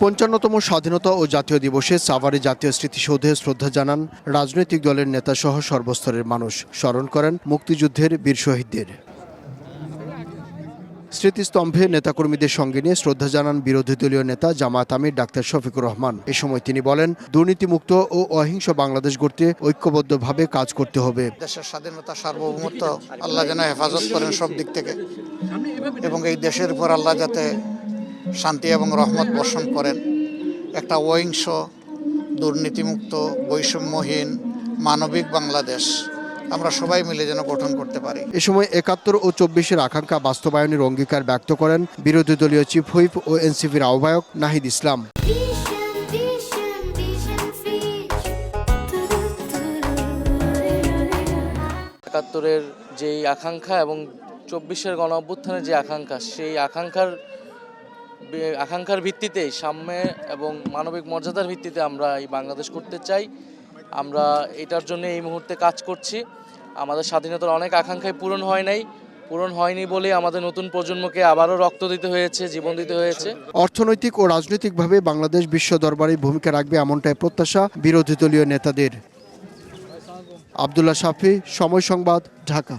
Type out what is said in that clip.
৫৫তম স্বাধীনতা ও জাতীয় দিবসে সাভারে জাতীয় স্মৃতিসৌধে শ্রদ্ধা জানান রাজনৈতিক দলের নেতাসহ সর্বস্তরের মানুষ। স্মরণ করেন মুক্তিযুদ্ধের বীর শহীদদের। স্মৃতিস্তম্ভে নেতাকর্মীদের সঙ্গে নিয়ে শ্রদ্ধা জানান বিরোধী দলীয় নেতা জামায়াত আমির ডাক্তার শফিকুর রহমান। এ সময় তিনি বলেন, দুর্নীতিমুক্ত ও অহিংস বাংলাদেশ গড়তে ঐক্যবদ্ধভাবে কাজ করতে হবে। দেশের স্বাধীনতা সার্বভৌমত্ব আল্লাহ যেন হেফাজত করেন সব দিক থেকে, এবং এই দেশের উপর আল্লাহ যাতে শান্তি এবং রহমত বর্ষণ করেন। একটা অহিংস, দুর্নীতিমুক্ত, বৈষম্যহীন, মানবিক বাংলাদেশ আমরা সবাই মিলে যেন গঠন করতে পারি। এ সময় ৭১ ও ২৪-এর আকাঙ্ক্ষা বাস্তবায়নের অঙ্গীকার ব্যক্ত করেন বিরোধী দলীয় চিফ হুইপ ও এনসিপির আহ্বায়ক নাহিদ ইসলাম। ৭১-এর যেই আকাঙ্ক্ষা এবং ২৪-এর গণ অভ্যুত্থানের যে আকাঙ্ক্ষা, সেই আকাঙ্ক্ষার ভিত্তিতে সাম্য এবং মানবিক মর্যাদার ভিত্তিতে আমরা এই বাংলাদেশ করতে চাই। আমরা এটার জন্য এই মুহূর্তে কাজ করছি। আমাদের স্বাধীনতার অনেক আকাঙ্ক্ষাই পূরণ হয়নি বলে আমাদের নতুন প্রজন্মকে আবারও রক্ত দিতে হয়েছে, জীবন দিতে হয়েছে। অর্থনৈতিক ও রাজনৈতিকভাবে বাংলাদেশ বিশ্ব দরবারে ভূমিকা রাখবে, এমনটাই প্রত্যাশা বিরোধী দলীয় নেতাদের। আব্দুল্লাহ শাফি, সময় সংবাদ, ঢাকা।